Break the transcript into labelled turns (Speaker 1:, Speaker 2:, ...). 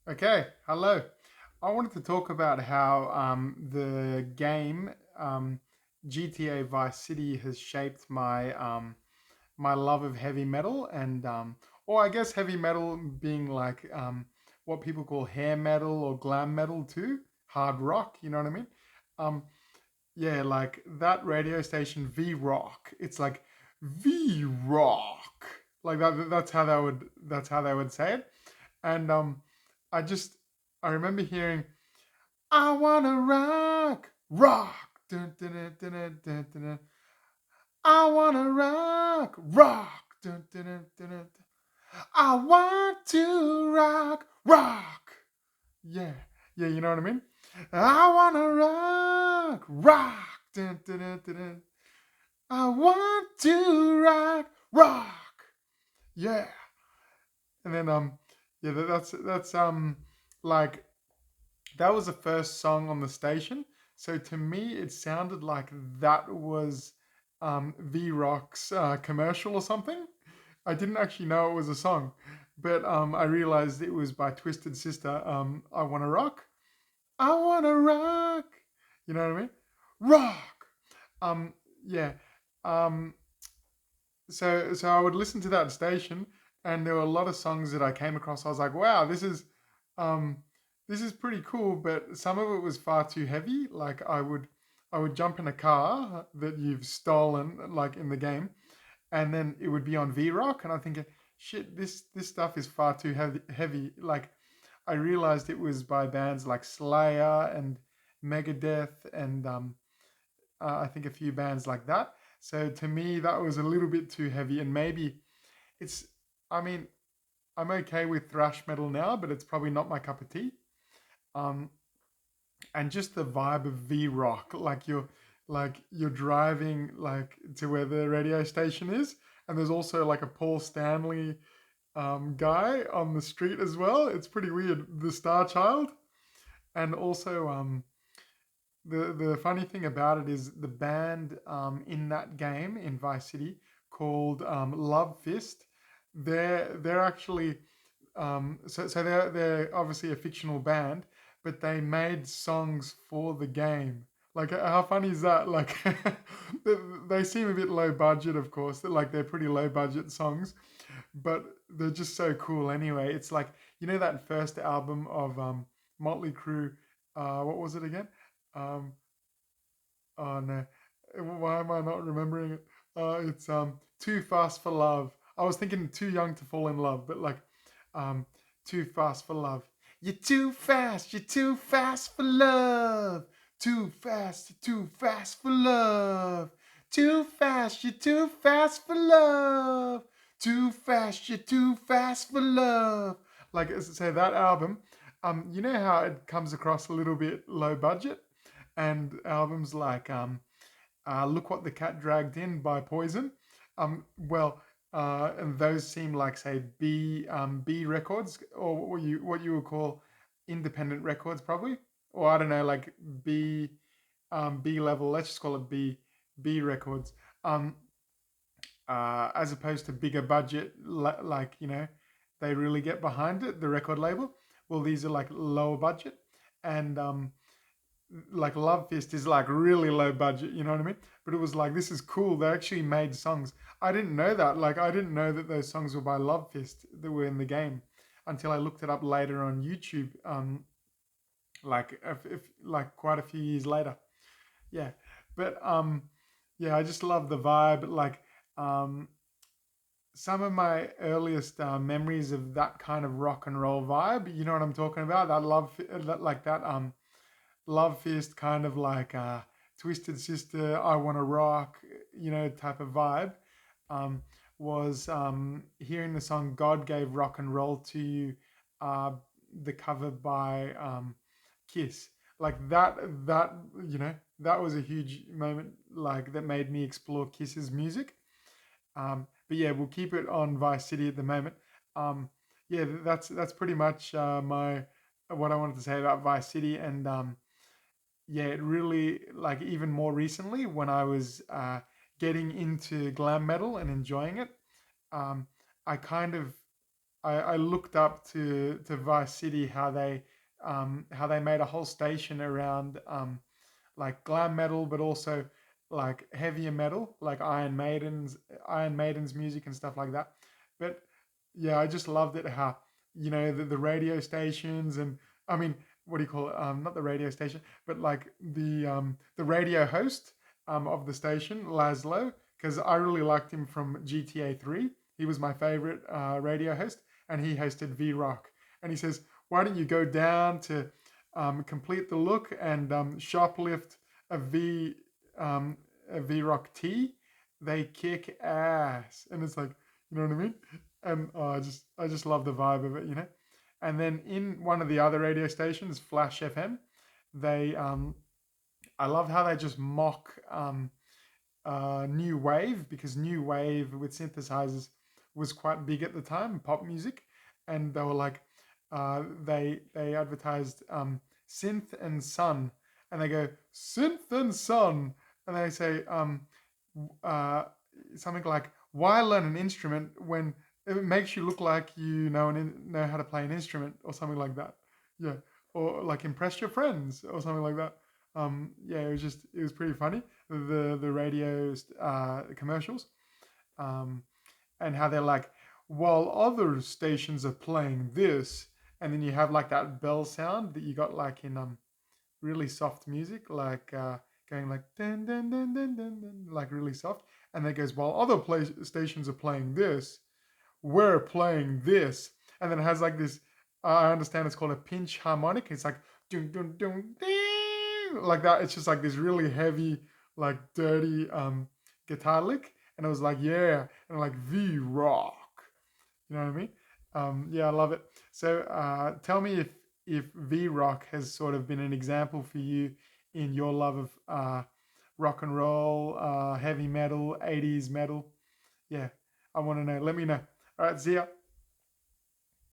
Speaker 1: Okay, hello. I wanted to talk about how the game GTA Vice City has shaped my love of heavy metal or I guess heavy metal being like what people call hair metal or glam metal too, hard rock. You know what I mean? Um, yeah, like that radio station V Rock. It's like V Rock, like that. That's how they would say it. And I just I remember hearing I wanna rock, rock, dun, dun, dun, dun, dun, dun, dun, dun. I wanna rock, rock, dun, dun, dun, dun, dun. I want to rock, rock. Yeah, yeah, you know what I mean. I wanna rock, rock, dun, dun, dun, dun, dun. I want to rock, rock. Yeah, and then yeah, that's like that was the first song on the station. So to me, it sounded like that was V Rock's commercial or something. I didn't actually know it was a song, but I realized it was by Twisted Sister. I Wanna Rock. I Wanna Rock. You know what I mean? Rock. Um, yeah. Um, so I would listen to that station, and there were a lot of songs that I came across. I was like, wow, um, this is pretty cool, but some of it was far too heavy. Like I would jump in a car that you've stolen, like in the game, and then it would be on V Rock, and I'm thinking, shit, this stuff is far too heavy. Like I realized it was by bands like Slayer and Megadeth and I think a few bands like that. So to me, that was a little bit too heavy, and maybe it's. I mean, I'm okay with thrash metal now, but it's probably not my cup of tea. Um, and just the vibe of V Rock, like you're driving like to where the radio station is, and there's also like a Paul Stanley guy on the street as well. It's pretty weird. The Star Child, and also the funny thing about it is the band in that game in Vice City called Love Fist. They're actually so they're obviously a fictional band, but they made songs for the game. Like how funny is that? Like they seem a bit low budget, of course. Like they're pretty low budget songs, but they're just so cool anyway. It's like that first album of Motley Crue. What was it again? Um, Oh no, why am I not remembering it? It's Too Fast for Love. I was thinking Too Young to Fall in Love, but like um, Too Fast for Love. You're too fast for love. Too fast for love. Too fast, you're too fast for love. Too fast, you're too fast for love. Like say that album, you know how it comes across a little bit low budget? And albums like "Look What the Cat Dragged In" by Poison. Well, and those seem like say B records or what you would call independent records probably, or I don't know like B level. Let's just call it B records. Um, as opposed to bigger budget, like they really get behind it. The record label. Well, these are like lower budget, and like Love Fist is like really low budget, you know what I mean? But it was like this is cool. They actually made songs. I didn't know that. Like I didn't know that those songs were by Love Fist that were in the game until I looked it up later on YouTube. Like if like quite a few years later. Yeah, but yeah, I just love the vibe. Like um, some of my earliest memories of that kind of rock and roll vibe. You know what I'm talking about? That like that Love Fist kind of like Twisted Sister, I Wanna Rock, type of vibe, um, was hearing the song God Gave Rock and Roll to You, uh, the cover by Kiss. Like that was a huge moment, like that made me explore Kiss's music. But yeah, we'll keep it on Vice City at the moment. Um, yeah, that's pretty much my what I wanted to say about Vice City, and yeah, it really like even more recently when I was getting into glam metal and enjoying it. Um, I kind of I looked up to Vice City how they made a whole station around like glam metal, but also like heavier metal, like Iron Maiden's music and stuff like that. But yeah, I just loved it how the radio stations and I mean, what do you call it? Not the radio station, but like the radio host of the station, Laszlo, because I really liked him from GTA 3. He was my favorite radio host, and he hosted V Rock. And he says, "Why don't you go down to complete the look and shoplift a um, V Rock tee? They kick ass." And it's like, you know what I mean? And I just love the vibe of it. And then in one of the other radio stations, Flash FM, they I love how they just mock new wave, because new wave with synthesizers was quite big at the time, pop music, and they were like, they advertised synth and sun, and they go synth and sun, and they say uh, something like, why learn an instrument when it makes you look like you know how to play an instrument, or something like that. Yeah, or like impress your friends or something like that. Yeah, it was pretty funny, the radio commercials, um, and how they're like, while other stations are playing this, and then you have like that bell sound that you got like in really soft music, like going like dun, dun, dun, dun, dun, dun, like really soft, and then it goes, while other stations are playing this, we're playing this, and then it has like this. I understand it's called a pinch harmonic. It's like dun dun dun ding, like that. It's just like this really heavy, like dirty guitar lick, and it was like yeah, and like V Rock. You know what I mean? Yeah, I love it. So tell me if V Rock has sort of been an example for you in your love of rock and roll, heavy metal, 80s metal. Yeah, I want to know. Let me know. All right, see ya.